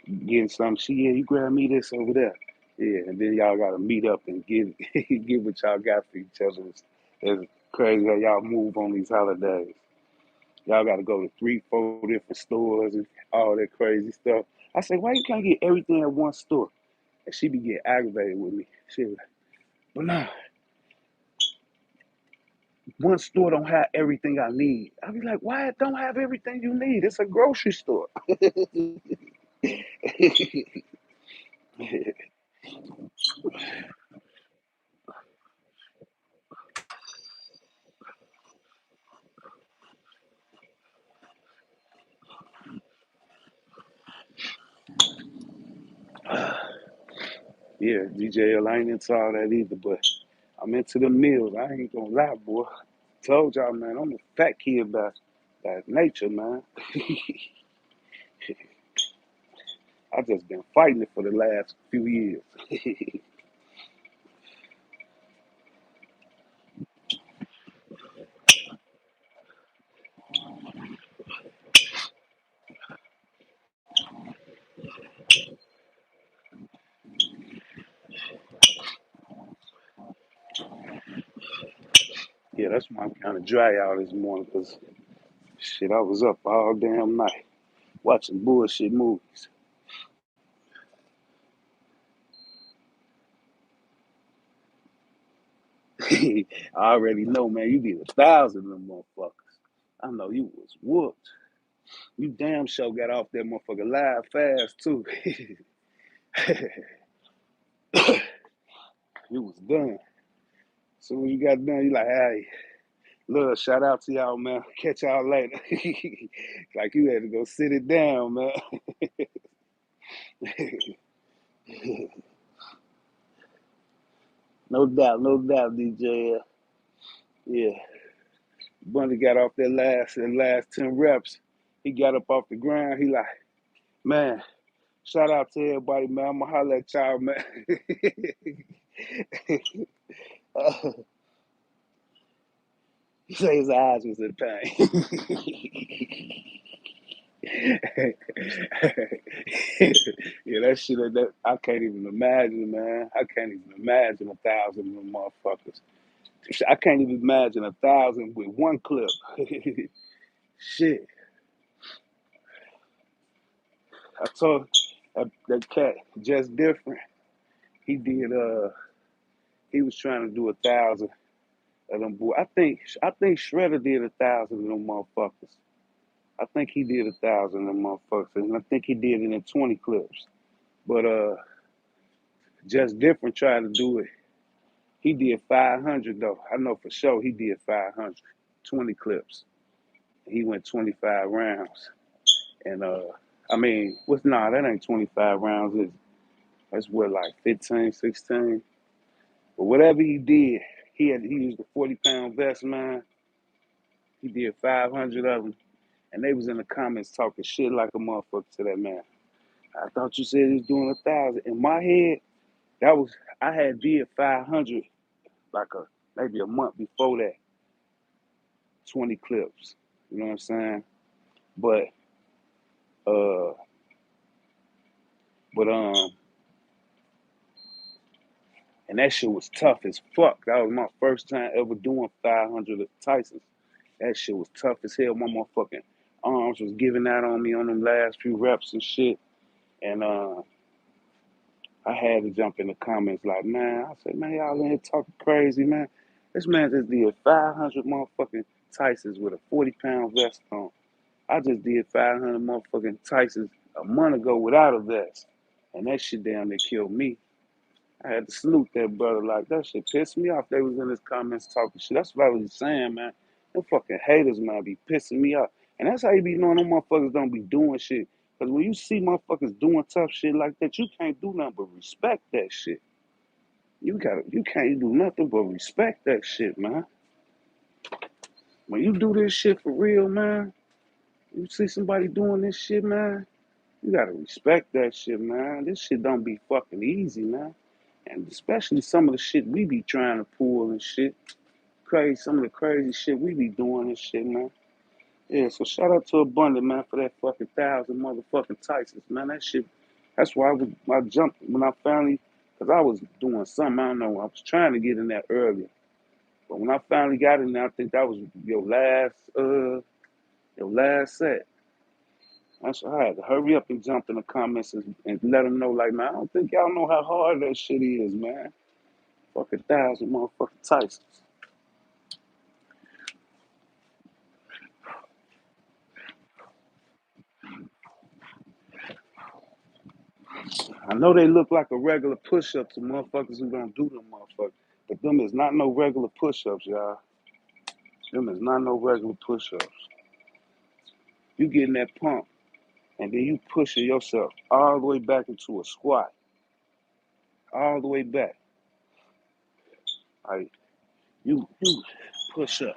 getting something. Yeah, you grab me this over there. Yeah, and then y'all gotta meet up and get get what y'all got for each other. It's crazy how y'all move on these holidays. Y'all gotta go to 3, 4 different stores and all that crazy stuff. I say, why you can't get everything at one store? And she be getting aggravated with me. She was like, but nah, one store don't have everything I need. I be like, why it don't have everything you need? It's a grocery store. Yeah, DJL, I ain't into all that either, but I'm into the meals. I ain't gonna lie, boy. Told y'all, man, I'm a fat kid by nature, man. I just been fighting it for the last few years. Yeah, that's why I'm kind of dry out this morning, because shit, I was up all damn night watching bullshit movies. I already know, man, you did 1,000 of them motherfuckers. I know you was whooped. You damn sure got off that motherfucker live fast, too. You was done. So when you got done, you like, hey, look, shout out to y'all, man. Catch y'all later. Like you had to go sit it down, man. No doubt, DJ. Yeah, Bunny got off that last 10 reps. He got up off the ground. He like, man, shout out to everybody, man. I'ma holler at y'all, man. He said his eyes was in pain. Yeah, that shit. That I can't even imagine, man. I can't even imagine 1,000 of them motherfuckers. I can't even imagine 1,000 with one clip. Shit, I told that cat just different. He did. He was trying to do 1,000 of them boy. I think Shredder did 1,000 of them motherfuckers. I think he did 1,000 of them motherfuckers, and I think he did it in 20 clips. But just different trying to do it. He did 500 though. I know for sure he did 500, 20 clips. He went 25 rounds, and I mean, what's nah? That ain't 25 rounds. That's what, like 15, 16. But whatever he did, he used a 40-pound vest, man. He did 500 of them, and they was in the comments talking shit like a motherfucker to that man. I thought you said he was doing 1,000. In my head, that was I had did 500 like maybe a month before that, 20 clips. You know what I'm saying? But uh, but and that shit was tough as fuck. That was my first time ever doing 500 at Tyson. That shit was tough as hell. My motherfucking arms was giving out on me on them last few reps and shit. And I had to jump in the comments like, man, I said, man, y'all in here talking crazy, man. This man just did 500 motherfucking Tysons with a 40-pound vest on. I just did 500 motherfucking Tysons a month ago without a vest. And that shit damn near killed me. I had to salute that brother. Like, that shit pissed me off. They was in his comments talking shit. That's what I was saying, man. Them fucking haters, man, be pissing me off. And that's how you be knowing them motherfuckers don't be doing shit. Because when you see motherfuckers doing tough shit like that, you can't do nothing but respect that shit. You can't do nothing but respect that shit, man. When you do this shit for real, man, you see somebody doing this shit, man, you gotta respect that shit, man. This shit don't be fucking easy, man. And especially some of the shit we be trying to pull and shit. Crazy, some of the crazy shit we be doing and shit, man. Yeah, so shout out to Abundant, man, for that fucking 1,000 motherfucking Tysons, man. That shit, that's why I jumped when I finally, because I was doing something, I don't know, I was trying to get in there earlier. But when I finally got in there, I think that was your last set. That's why I had to hurry up and jump in the comments and let them know, like, man, I don't think y'all know how hard that shit is, man. Fucking 1,000 motherfucking Tysons. I know they look like a regular push-up to motherfuckers who don't do them motherfuckers. But them is not no regular push-ups, y'all. Them is not no regular push-ups. You getting that pump, and then you pushing yourself all the way back into a squat. All the way back. Like, you push up.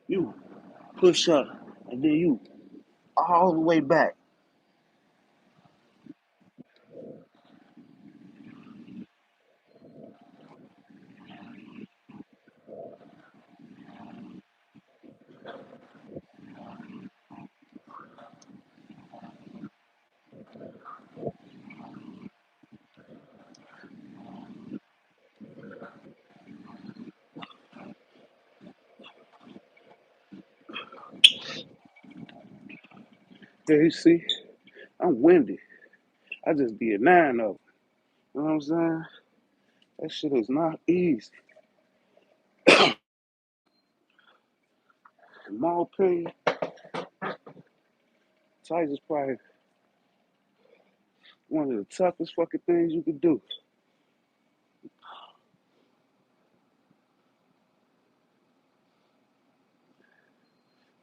You push up, and then you all the way back. There you see, I'm winded. I just did 9 of them. You know what I'm saying? That shit is not easy. In my opinion, Tice is probably one of the toughest fucking things you could do.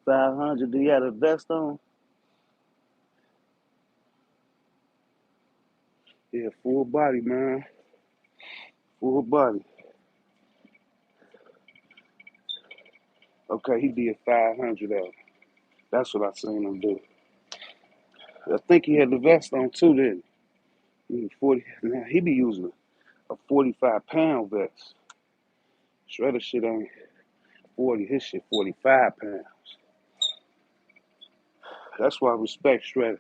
500, do you have a vest on? Yeah, full body, man. Full body. Okay, he did 500 of them. That's what I seen him do. I think he had the vest on too, didn't he? 40. Now, he be using a 45-pound vest. Shredder shit ain't 40. His shit 45 pounds. That's why I respect Shredder.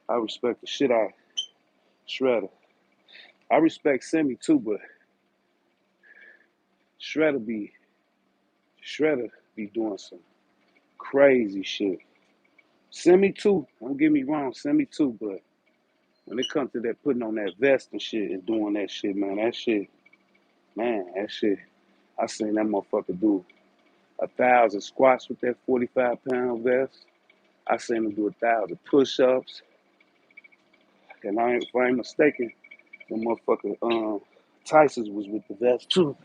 I respect the shit out of Shredder. I respect Semi too, but Shredder be Shredder be doing some crazy shit. Semi too. Don't get me wrong, Semi too, but when it comes to that putting on that vest and shit and doing that shit, man, that shit. I seen that motherfucker do 1,000 squats with that 45-pound vest. I seen him do 1,000 push-ups. And if I ain't mistaken, the motherfucker Tyson's was with the vest too.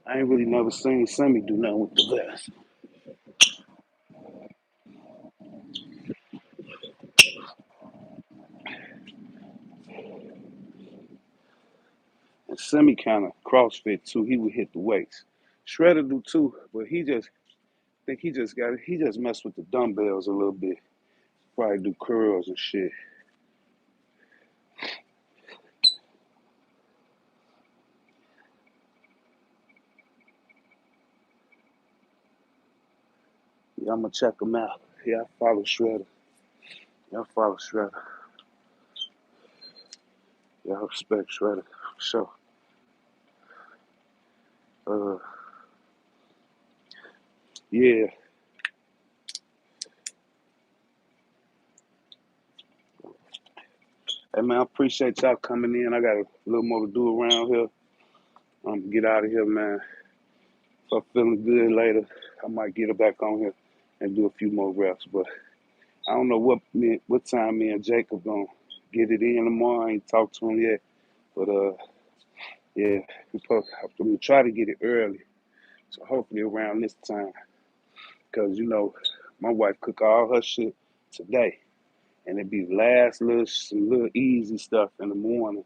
I ain't really never seen Semi do nothing with the vest. And Semi kind of CrossFit too. He would hit the weights. Shredder do too, but he just messed with the dumbbells a little bit. Probably do curls and shit. Yeah, I'm gonna check him out. Yeah, I follow Shredder. Yeah, I follow Shredder. Yeah, I respect Shredder for sure. Uh, yeah. Hey man, I appreciate y'all coming in. I got a little more to do around here. Get out of here, man. If I'm feeling good later, I might get it back on here and do a few more reps. But I don't know what time me and Jacob gonna get it in tomorrow. I ain't talked to him yet. But yeah, I'm gonna try to get it early. So hopefully around this time, cause my wife cook all her shit today, and it be last some little easy stuff in the morning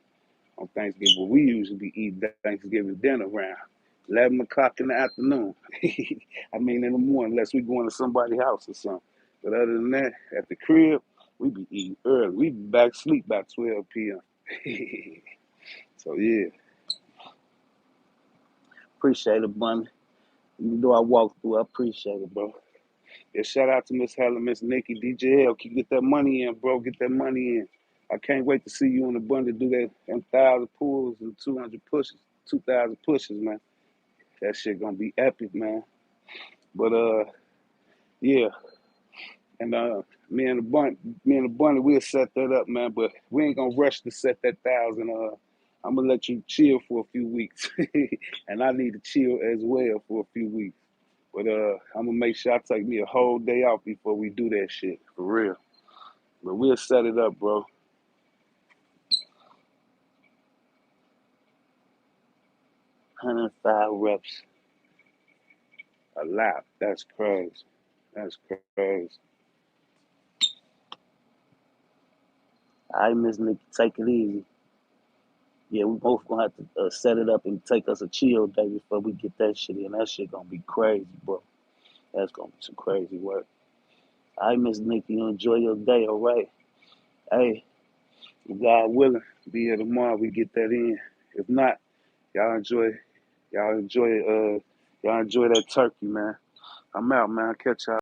on Thanksgiving. But we usually be eating Thanksgiving dinner around 11 o'clock in the afternoon. I mean in the morning, unless we going to somebody's house or something. But other than that, at the crib, we be eating early. We be back sleep by 12 p.m. So yeah, appreciate it, Bunny. You know I walked through. I appreciate it, bro. Yeah, shout out to Miss Helen, Miss Nikki, DJ L. Can you get that money in, bro? Get that money in. I can't wait to see you on the bun to do that 1,000 pulls and 200 pushes, 2,000 pushes, man. That shit gonna be epic, man. But yeah, and me and the bunny, we'll set that up, man. But we ain't gonna rush to set that 1,000. I'm gonna let you chill for a few weeks, and I need to chill as well for a few weeks. But I'm gonna make sure I take me a whole day off before we do that shit for real. But we'll set it up, bro. 105 reps a lap. That's crazy. That's crazy. All right, Miss Nikki, take it easy. Yeah, we both gonna have to set it up and take us a chill day before we get that shit in. That shit gonna be crazy, bro. That's gonna be some crazy work. All right, Miss Nikki, you enjoy your day, all right? Hey, God willing, be here tomorrow. We get that in. If not, y'all enjoy, y'all enjoy, y'all enjoy that turkey, man. I'm out, man. Catch y'all.